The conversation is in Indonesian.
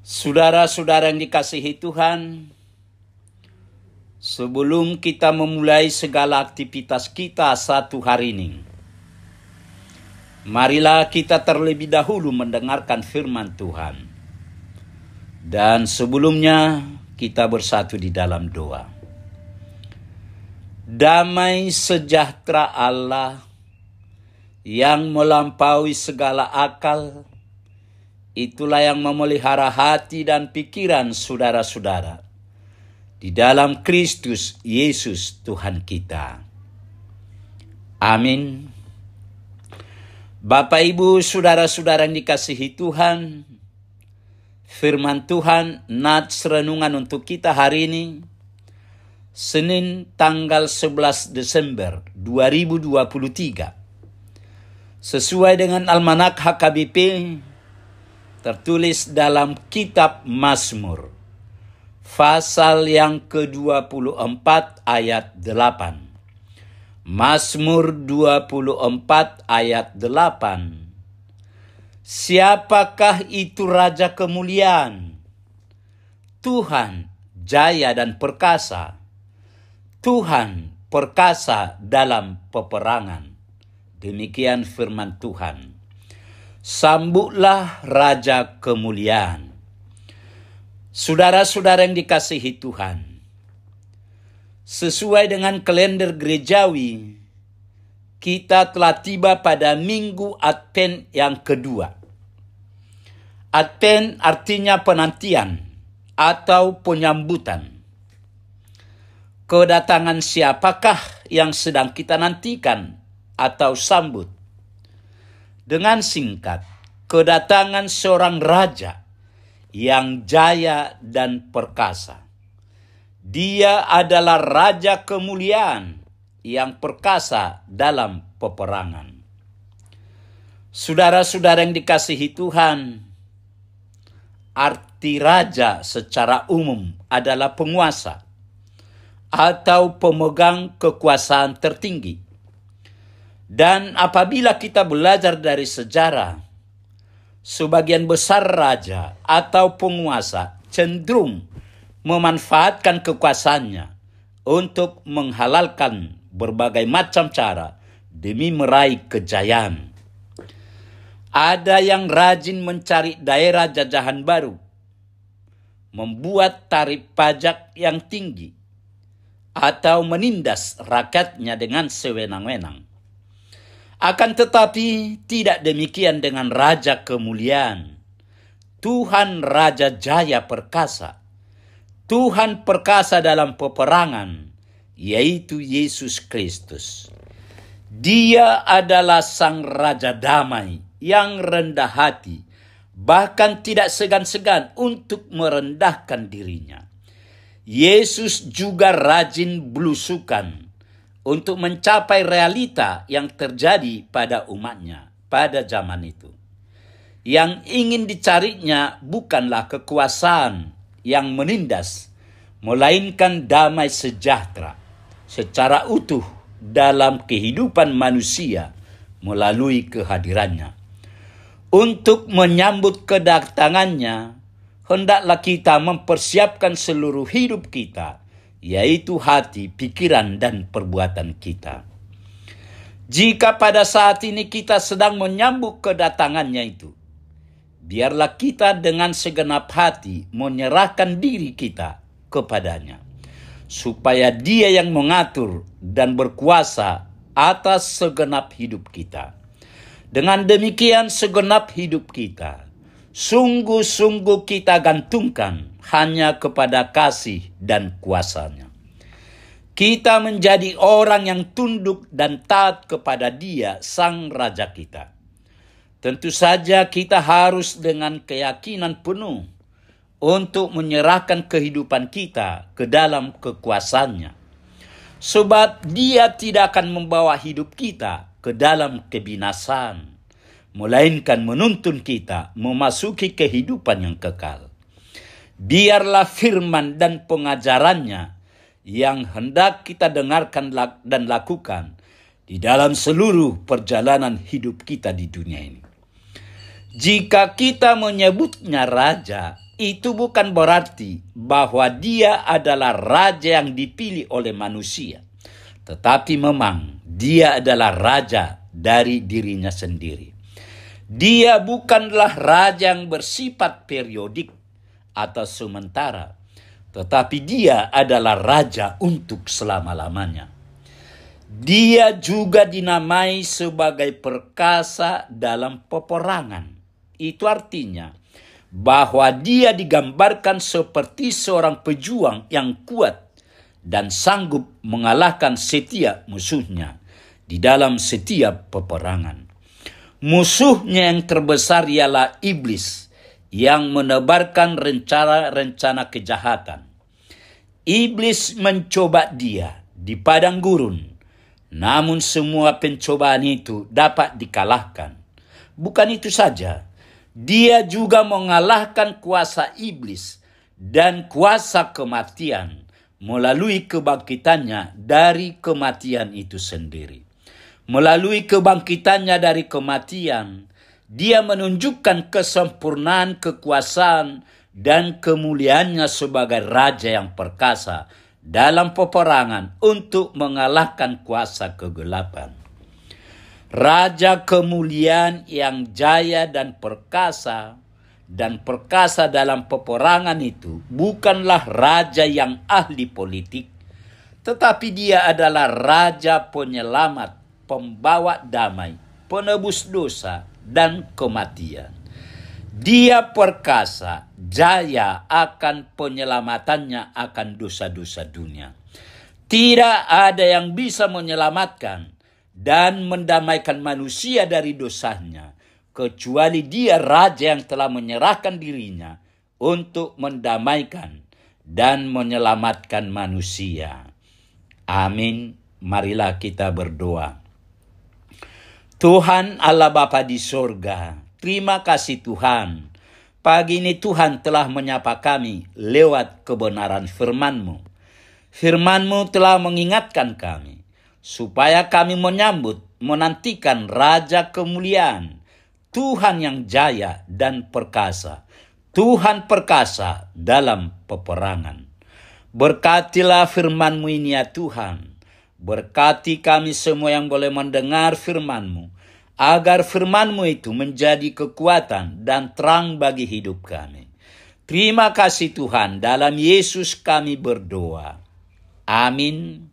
Saudara-saudara yang dikasihi Tuhan, sebelum kita memulai segala aktivitas kita satu hari ini, marilah kita terlebih dahulu mendengarkan firman Tuhan. Dan sebelumnya kita bersatu di dalam doa. Damai sejahtera Allah yang melampaui segala akal, itulah yang memelihara hati dan pikiran saudara-saudara di dalam Kristus Yesus Tuhan kita. Amin. Bapak, Ibu, saudara-saudara yang dikasihi Tuhan, firman Tuhan nats renungan untuk kita hari ini, Senin tanggal 11 Desember 2023. Sesuai dengan Almanak HKBP, tertulis dalam kitab Mazmur, pasal yang ke-24 ayat 8. Mazmur 24 ayat 8. Siapakah itu Raja kemuliaan? Tuhan jaya dan perkasa. Tuhan perkasa dalam peperangan. Demikian firman Tuhan. Sambutlah Raja kemuliaan. Saudara-saudara yang dikasihi Tuhan, sesuai dengan kalender gerejawi, kita telah tiba pada minggu Advent yang kedua. Advent artinya penantian atau penyambutan. Kedatangan siapakah yang sedang kita nantikan atau sambut? Dengan singkat, kedatangan seorang raja yang jaya dan perkasa. Dia adalah Raja kemuliaan yang perkasa dalam peperangan. Saudara-saudara yang dikasihi Tuhan, arti raja secara umum adalah penguasa atau pemegang kekuasaan tertinggi. Dan apabila kita belajar dari sejarah, sebagian besar raja atau penguasa cenderung memanfaatkan kekuasaannya untuk menghalalkan berbagai macam cara demi meraih kejayaan. Ada yang rajin mencari daerah jajahan baru, membuat tarif pajak yang tinggi, atau menindas rakyatnya dengan sewenang-wenang. Akan tetapi tidak demikian dengan Raja kemuliaan. Tuhan Raja jaya perkasa. Tuhan perkasa dalam peperangan, yaitu Yesus Kristus. Dia adalah Sang Raja damai yang rendah hati, bahkan tidak segan-segan untuk merendahkan dirinya. Yesus juga rajin belusukan untuk mencapai realita yang terjadi pada umatnya pada zaman itu. Yang ingin dicarinya bukanlah kekuasaan yang menindas, melainkan damai sejahtera secara utuh dalam kehidupan manusia melalui kehadirannya. Untuk menyambut kedatangannya, hendaklah kita mempersiapkan seluruh hidup kita, yaitu hati, pikiran, dan perbuatan kita. Jika pada saat ini kita sedang menyambut kedatangannya itu, biarlah kita dengan segenap hati menyerahkan diri kita kepadanya, supaya Dia yang mengatur dan berkuasa atas segenap hidup kita. Dengan demikian segenap hidup kita sungguh-sungguh kita gantungkan hanya kepada kasih dan kuasa-Nya. Kita menjadi orang yang tunduk dan taat kepada Dia, Sang Raja kita. Tentu saja kita harus dengan keyakinan penuh untuk menyerahkan kehidupan kita ke dalam kekuasaan-Nya. Sebab Dia tidak akan membawa hidup kita ke dalam kebinasaan, melainkan menuntun kita memasuki kehidupan yang kekal. Biarlah firman dan pengajarannya yang hendak kita dengarkan dan lakukan di dalam seluruh perjalanan hidup kita di dunia ini. Jika kita menyebutnya raja, itu bukan berarti bahwa dia adalah raja yang dipilih oleh manusia. Tetapi memang dia adalah raja dari dirinya sendiri. Dia bukanlah raja yang bersifat periodik atau sementara, tetapi dia adalah raja untuk selama-lamanya. Dia juga dinamai sebagai perkasa dalam peperangan. Itu artinya bahwa dia digambarkan seperti seorang pejuang yang kuat dan sanggup mengalahkan setiap musuhnya di dalam setiap peperangan. Musuhnya yang terbesar ialah iblis yang menebarkan rencana-rencana kejahatan. Iblis mencoba dia di padang gurun, namun semua pencobaan itu dapat dikalahkan. Bukan itu saja, dia juga mengalahkan kuasa iblis dan kuasa kematian melalui kebangkitannya dari kematian itu sendiri. Melalui kebangkitannya dari kematian, dia menunjukkan kesempurnaan kekuasaan dan kemuliaannya sebagai raja yang perkasa dalam peperangan untuk mengalahkan kuasa kegelapan. Raja kemuliaan yang jaya dan perkasa dalam peperangan itu bukanlah raja yang ahli politik, tetapi dia adalah raja penyelamat, pembawa damai, penebus dosa dan kematian. Dia perkasa, jaya akan penyelamatannya akan dosa-dosa dunia. Tidak ada yang bisa menyelamatkan dan mendamaikan manusia dari dosanya, kecuali dia raja yang telah menyerahkan dirinya untuk mendamaikan dan menyelamatkan manusia. Amin. Marilah kita berdoa. Tuhan Allah Bapa di sorga, terima kasih Tuhan. Pagi ini Tuhan telah menyapa kami lewat kebenaran firman-Mu. Firman-Mu telah mengingatkan kami supaya kami menantikan Raja kemuliaan, Tuhan yang jaya dan perkasa, Tuhan perkasa dalam peperangan. Berkatilah firman-Mu ini ya Tuhan. Berkati kami semua yang boleh mendengar firman-Mu, agar firman-Mu itu menjadi kekuatan dan terang bagi hidup kami. Terima kasih Tuhan, dalam Yesus kami berdoa. Amin.